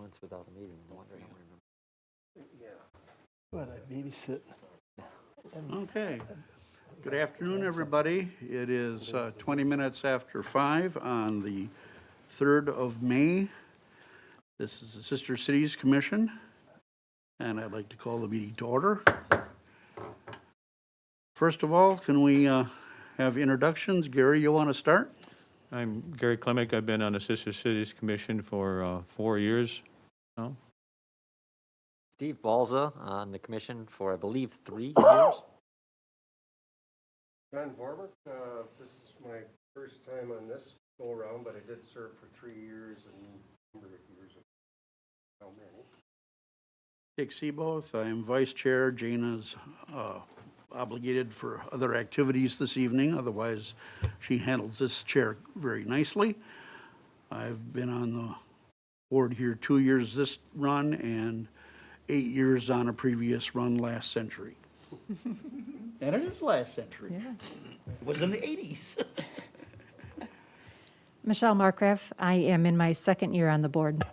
months without a meeting. No wonder I don't remember. But I babysit. Okay. Good afternoon, everybody. It is 20 minutes after 5 on the 3rd of May. This is the Sister Cities Commission, and I'd like to call the meeting to order. First of all, can we have introductions? Gary, you want to start? I'm Gary Klemick. I've been on the Sister Cities Commission for 4 years now. Steve Balza on the commission for, I believe, 3 years. John Vormick, this is my first time on this go-around, but I did serve for 3 years and a number of years. How many? Dick Seaboth. I am vice chair. Jana's obligated for other activities this evening. Otherwise, she handles this chair very nicely. I've been on the board here 2 years this run and 8 years on a previous run last century. And it is last century. Yeah. It was in the 80s. Michelle Markgraf, I am in my second year on the board.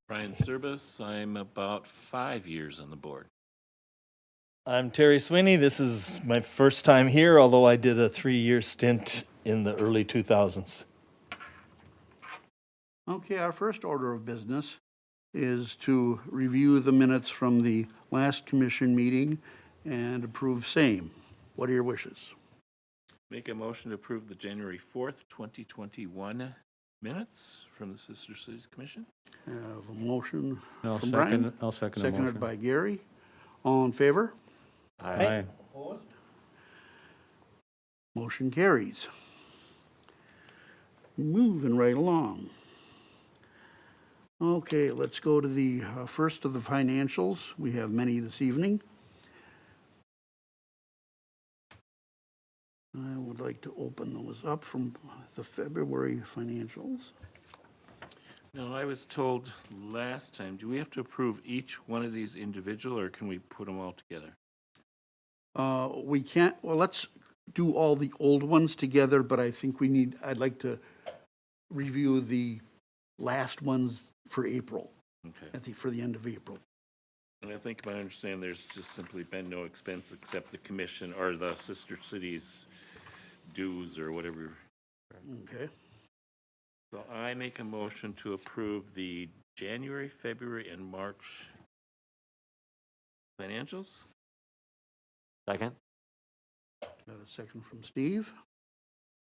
Brian Service, I'm about 5 years on the board. I'm Terry Sweeney. This is my first time here, although I did a 3-year stint in the early 2000s. Okay, our first order of business is to review the minutes from the last commission meeting and approve same. What are your wishes? Make a motion to approve the January 4th, 2021 minutes from the Sister Cities Commission. Have a motion I'll from second, Brian, I'll second the seconded motion. by Gary. All in favor? Aye. Motion carries. Moving right along. Okay, let's go to the first of the financials. We have many this evening. I would like to open those up from the February financials. No, I was told last time, do we have to approve each one of these individual, or can we put them all together? We can't, well, let's do all the old ones together, but I think I'd like to review the last ones for April, Okay. for the end of April. And I think, if I understand, there's just simply been no expense except the commission or the Sister Cities dues or whatever. Okay. So I make a motion to approve the January, February, and March financials. Second? Got a second from Steve.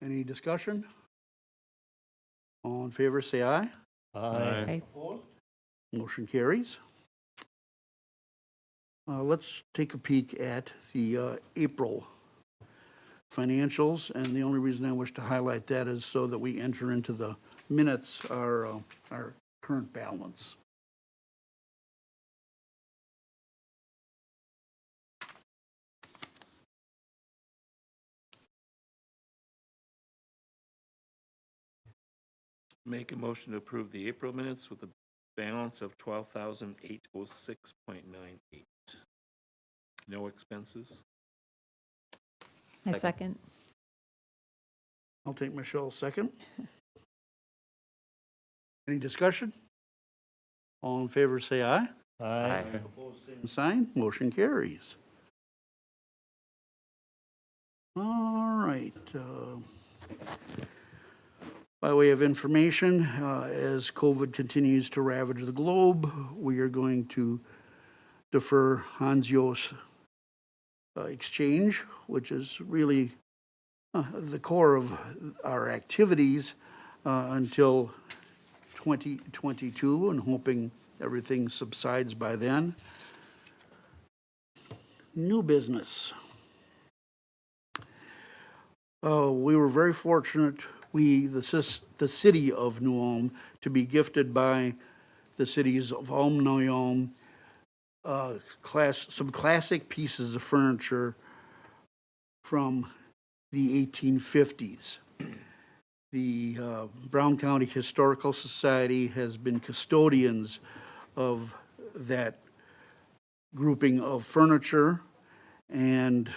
Any discussion? All in favor, say aye. Aye. Motion carries. Let's take a peek at the April financials, and the only reason I wish to highlight that is so that we enter into the minutes our current balance. Make a motion to approve the April minutes with a balance of 12,806.98. No expenses. I second. I'll take Michelle's second. Any discussion? All in favor, say aye. Aye. Opposed, same sign. Motion carries. All right. By way of information, as COVID continues to ravage the globe, we are going to defer Hansio's exchange, which is really the core of our activities until 2022, and hoping everything subsides by then. New business. We were very fortunate, the city of New Ulm, to be gifted by the cities of Ulm, New Ulm, some classic pieces of furniture from the 1850s. The Brown County Historical Society has been custodians of that grouping of furniture and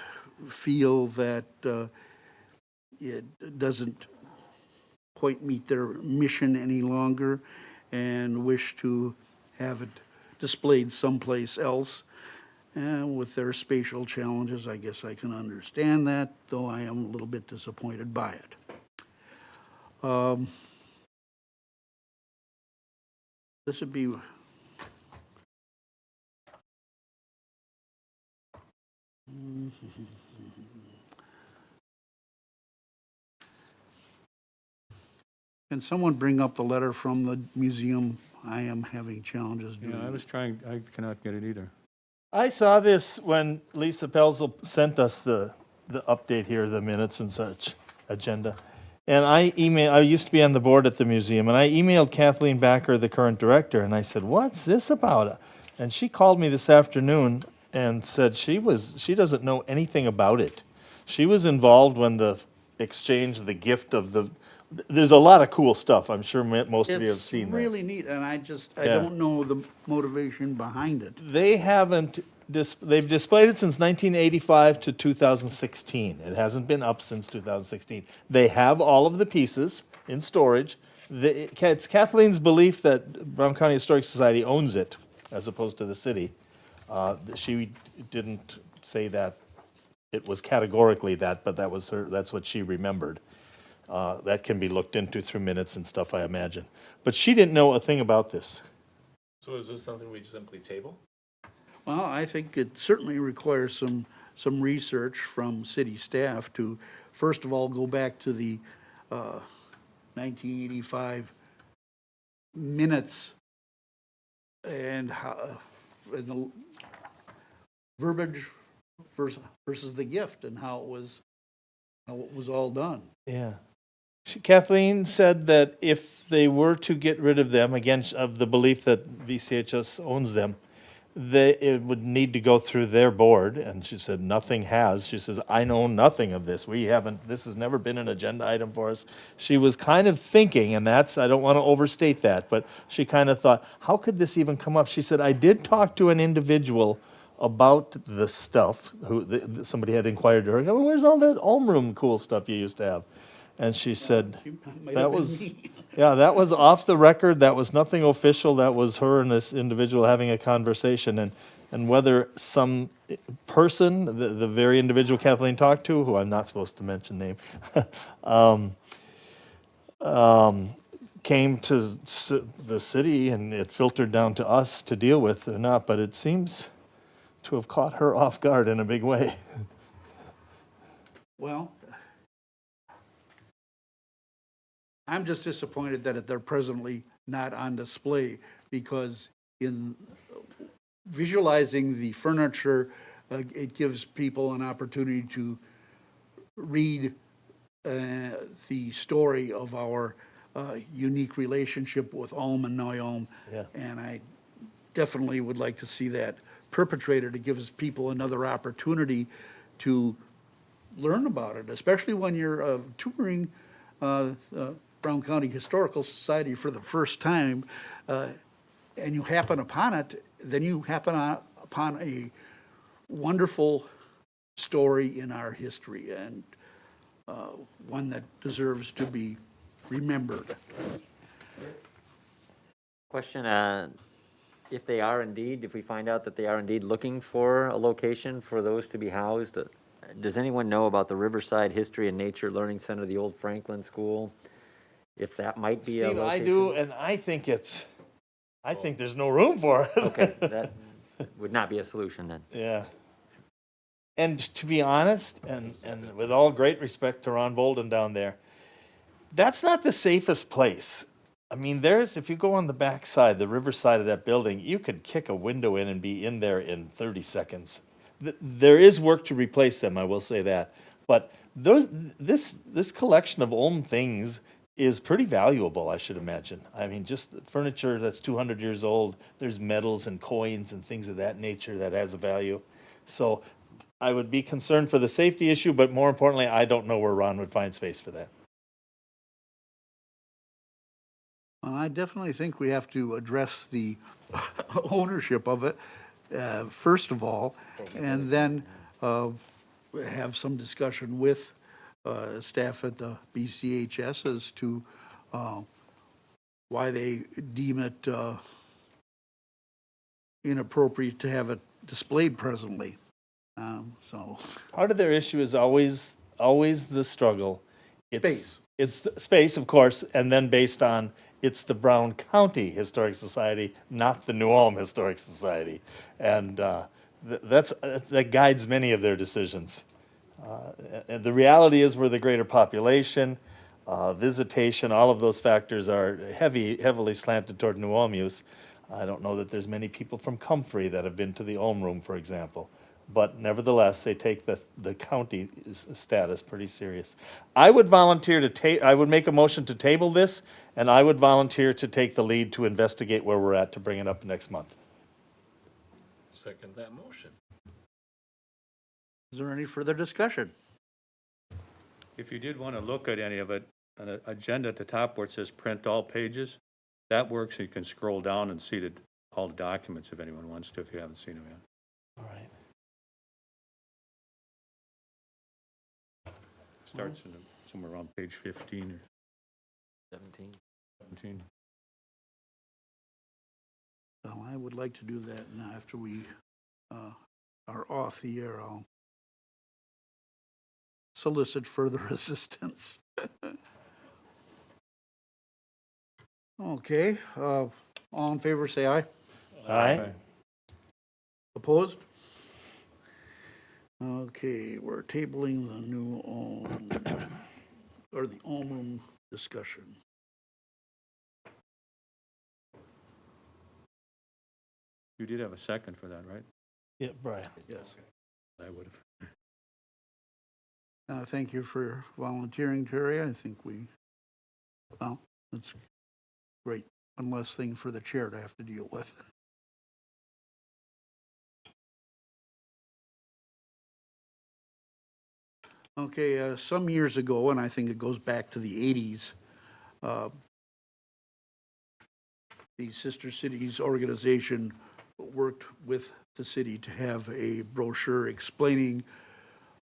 feel that it doesn't quite meet their mission any longer, and wish to have it displayed someplace else. And with their spatial challenges, I guess I can understand that, though I am a little bit disappointed by it. This would be Can someone bring up the letter from the museum? I am having challenges doing Yeah, I it. was trying, I cannot get it either. I saw this when Lisa Pelzel sent us the update here, the minutes and such agenda. And I used to be on the board at the museum, and I emailed Kathleen Backer, the current director, and I said, "What's this about?" And she called me this afternoon and said she doesn't know anything about it. She was involved when the exchange, the gift of there's a lot of cool stuff. I'm sure most of you have seen It's that. really neat, and I Yeah. don't know the motivation behind it. They haven't, they've displayed it since 1985 to 2016. It hasn't been up since 2016. They have all of the pieces in storage. It's Kathleen's belief that Brown County Historic Society owns it, as opposed to the city. She didn't say that it was categorically that, but that's what she remembered. That can be looked into through minutes and stuff, I imagine. But she didn't know a thing about this. So is this something we simply table? Well, I think it certainly requires some research from city staff to, first of all, go back to the 1985 minutes and how, and the verbiage versus the gift and how it was all done. Yeah. Kathleen said that if they were to get rid of them, again, of the belief that VCHS owns them, it would need to go through their board, and she said nothing has. She says, I know nothing of this. This has never been an agenda item for us. She was kind of thinking, and I don't want to overstate that, but she kind of thought, how could this even come up? She said, I did talk to an individual about the stuff, somebody had inquired to her, well, where's all that Room cool stuff you used to have? And she said, Might have that been was, me. yeah, that was off the record, that was nothing official, that was her and this individual having a conversation, and whether some person, the very individual Kathleen talked to, who I'm not supposed to mention name, came to the city and it filtered down to us to deal with or not, but it seems to have caught her off guard in a big way. Well, I'm just disappointed that they're presently not on display, because in visualizing the furniture, it gives people an opportunity to read the story of our unique relationship with Ulm and Neu-Ulm. Yeah. And I definitely would like to see that perpetrated. It gives people another opportunity to learn about it, especially when you're touring Brown County Historical Society for the first time, and you happen upon it, then you happen upon a wonderful story in our history, and one that deserves to be remembered. Question, if we find out that they are indeed looking for a location for those to be housed, does anyone know about the Riverside History and Nature Learning Center, the old Franklin School? If that might be a Steve, location? I do, and I think there's no room for it. Okay, that would not be a solution then. Yeah. And to be honest, and with all great respect to Ron Bolden down there, that's not the safest place. I mean, if you go on the back side, the river side of that building, you could kick a window in and be in there in 30 seconds. There is work to replace them, I will say that. But this collection of Ulm things is pretty valuable, I should imagine. I mean, just furniture that's 200 years old, there's medals and coins and things of that nature that has a value. So I would be concerned for the safety issue, but more importantly, I don't know where Ron would find space for that. I definitely think we have to address the ownership of it, first of all, and then have some discussion with staff at the BCHS as to why they deem it inappropriate to have it displayed presently. So, Part of their issue is always the struggle. Space. It's the space, of course, and then based on, it's the Brown County Historic Society, not the New Ulm Historic Society. And that guides many of their decisions. And the reality is we're the greater population, visitation, all of those factors are heavily slanted toward New Ulm use. I don't know that there's many people from Comfrey that have been to the Ulm Room, for example. But nevertheless, they take the county status pretty serious. I would volunteer I would make a motion to table this, and I would volunteer to take the lead to investigate where we're at to bring it up next month. Second that motion. is there any further discussion? If you did want to look at any of it, an agenda at the top where it says print all pages, that works, you can scroll down and see all the documents if anyone wants to, if you haven't seen them yet. All right. Starts somewhere around page 15 or 17. 17. Well, I would like to do that, and after we are off the air, I'll solicit further assistance. Okay, all in favor, say aye. Aye. Opposed? Okay, we're tabling the new Ulm, or the Ulm Room discussion. You did have a second for that, right? Yeah, Brian. Yes. I would have. Thank you for volunteering, Terry. I think well, that's great. One less thing for the chair to have to deal with. Okay, some years ago, and I think it goes back to the 80s, the Sister Cities organization worked with the city to have a brochure explaining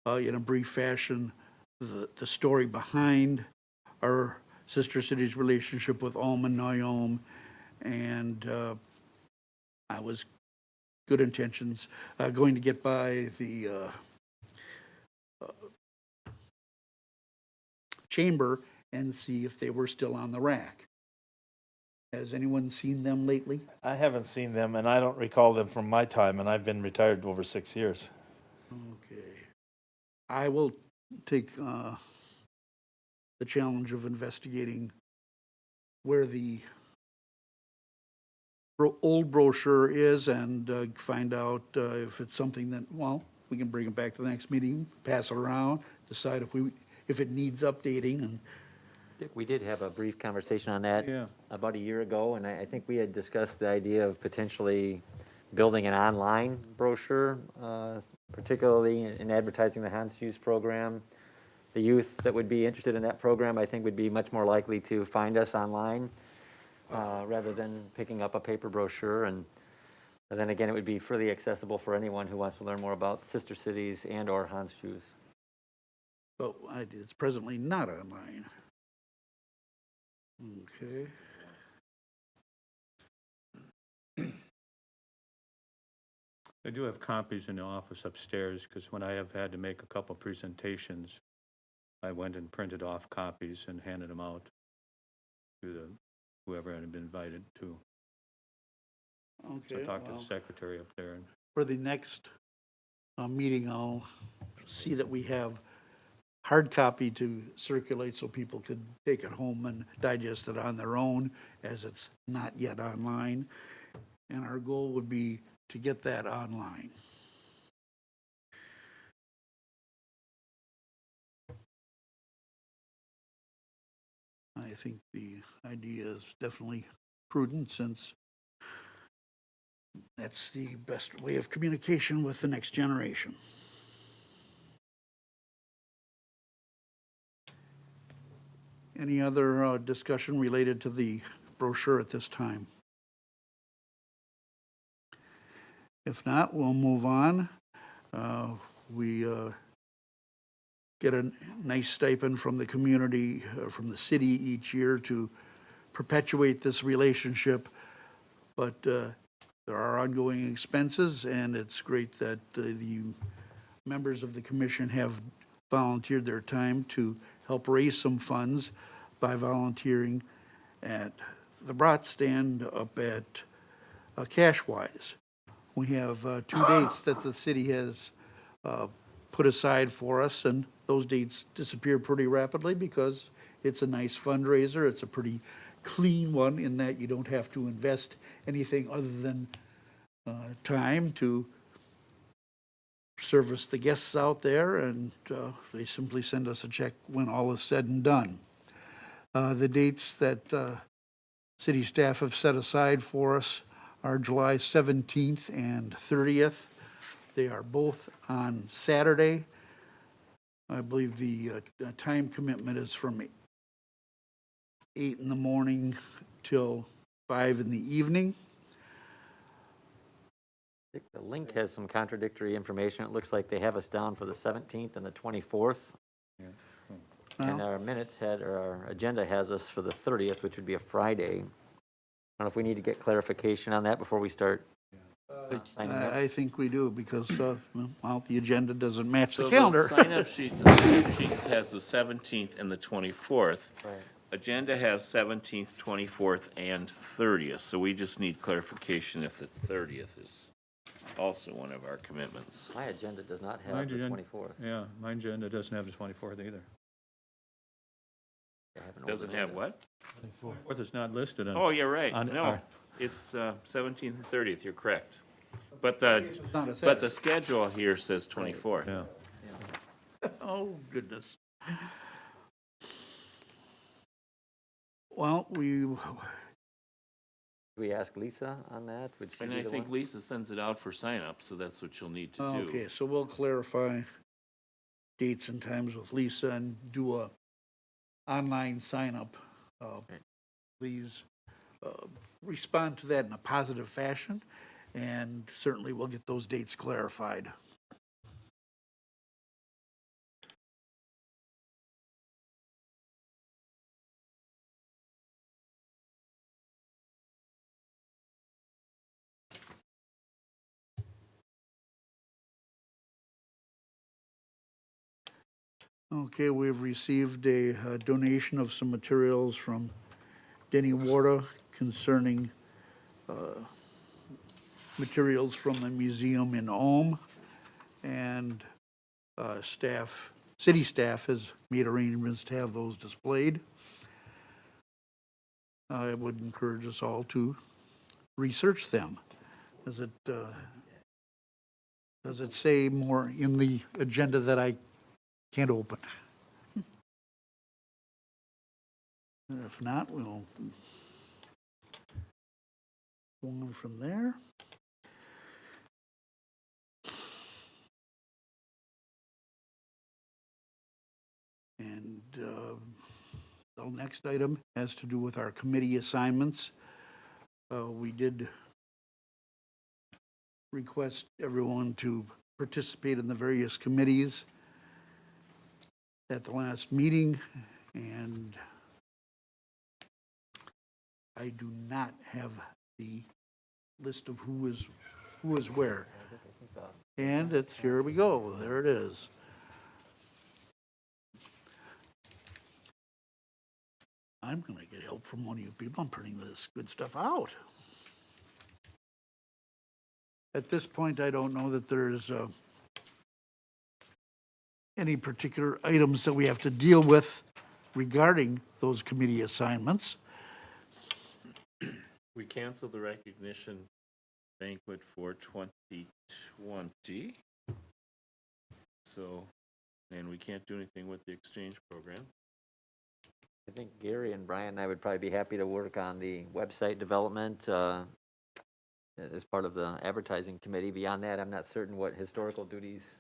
in a brief fashion the story behind our Sister Cities relationship with Ulm and Neu-Ulm, and I was good intentions going to get by the chamber and see if they were still on the rack. Has anyone seen them lately? I haven't seen them, and I don't recall them from my time, and I've been retired over 6 years. Okay. I will take the challenge of investigating where the old brochure is and find out if it's something that, well, we can bring it back to the next meeting, pass it around, decide if it needs updating. And Dick, we did have a brief conversation on that Yeah. about a year ago, and I think we had discussed the idea of potentially building an online brochure, particularly in advertising the Hans Hughes program. The youth that would be interested in that program, I think, would be much more likely to find us online rather than picking up a paper brochure. And then again, it would be freely accessible for anyone who wants to learn more about Sister Cities and/or Hans Hughes. but it's presently not online. Okay. I do have copies in the office upstairs, because when I have had to make a couple presentations, I went and printed off copies and handed them out to whoever had been invited to. So I Okay. talked to the Well, secretary up there, and for the next meeting, I'll see that we have hard copy to circulate so people could take it home and digest it on their own, as it's not yet online. And our goal would be to get that online. I think the idea is definitely prudent, since that's the best way of communication with the next generation. Any other discussion related to the brochure at this time? If not, we'll move on. We get a nice stipend from the community, from the city each year to perpetuate this relationship, but there are ongoing expenses, and it's great that the members of the commission have volunteered their time to help raise some funds by volunteering at the brat stand up at Cashwise. We have 2 dates that the city has put aside for us, and those dates disappear pretty rapidly because it's a nice fundraiser. It's a pretty clean one in that you don't have to invest anything other than time to service the guests out there, and they simply send us a check when all is said and done. The dates that city staff have set aside for us are July 17th and 30th. They are both on Saturday. I believe the time commitment is from 8 in the morning till 5 in the evening. I think the link has some contradictory information. It looks like they have us down for the 17th and the 24th. And our minutes had, or our agenda has us for the 30th, which would be a Friday. I don't know if we need to get clarification on that before we start signing up. I think we do, because, well, the agenda doesn't match So the calendar. sign-up sheet, the sign-up sheet has the 17th and the 24th. Right. Agenda has 17th, 24th, and 30th, so we just need clarification if the 30th is also one of our commitments. My agenda does not My have the agenda- 24th. Yeah, my agenda doesn't have the 24th either. I have an old Doesn't have agenda. what? 24th is not listed on. Oh, you're right. On No, our- it's 17th and 30th, you're correct. But not a the schedule here says 24th. Yeah. Oh, goodness. Well, We ask Lisa on that? Would she And be I the think one? Lisa sends it out for sign-up, so that's what you'll need to do. okay, so we'll clarify dates and times with Lisa and do a online sign-up. Please respond to that in a positive fashion, and certainly we'll get those dates clarified. Okay, we've received a donation of some materials from Denny Warda concerning materials from the museum in Ulm, and city staff has made arrangements to have those displayed. I would encourage us all to research them. Does it say more in the agenda that I can't open? And if not, we'll go on from there. And the next item has to do with our committee assignments. We did request everyone to participate in the various committees at the last meeting, and I do not have the list of who is where. And here we go, there it is. I'm gonna get help from one of you people, I'm printing this good stuff out. At this point, I don't know that there's any particular items that we have to deal with regarding those committee assignments. We canceled the recognition banquet for 2020. So, and we can't do anything with the exchange program. I think Gary and Brian and I would probably be happy to work on the website development as part of the advertising committee. Beyond that, I'm not certain what historical duties.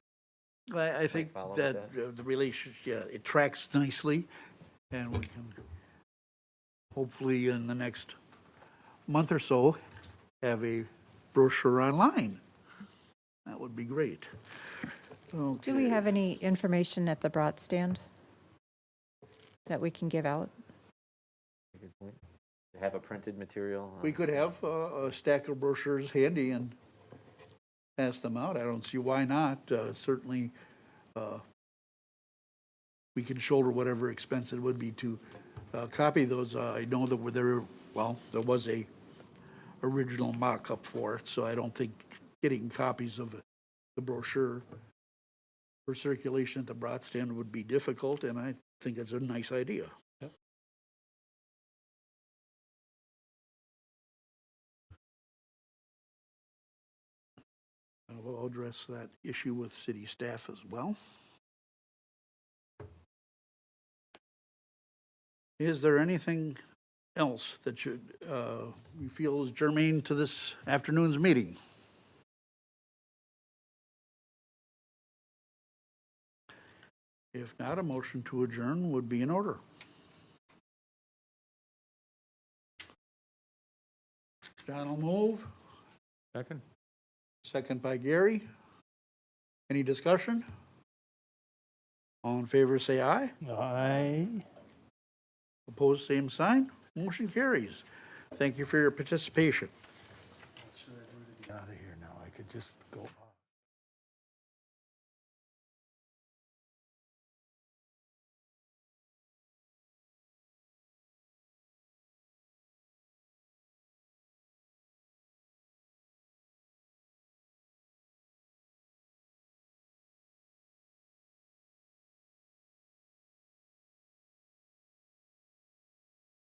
I think follow with that the relationship, yeah, it tracks nicely, and we can hopefully in the next month or so have a brochure online. That would be great. Do we have any information at the brat stand that we can give out? Good point. Have a printed material? We could have a stack of brochures handy and pass them out. I don't see why not. Certainly, we can shoulder whatever expense it would be to copy those. I know that there was a original mock-up for it, so I don't think getting copies of the brochure for circulation at the Brat stand would be difficult, and I think it's a nice idea. We'll address that issue with city staff as well. Is there anything else that you feel is germane to this afternoon's meeting? If not, a motion to adjourn would be in order. John will move. Second? Second by Gary. Any discussion? All in favor, say aye. Aye. Opposed, same sign. Motion carries. Thank you for your participation. Out of here now. I could just go.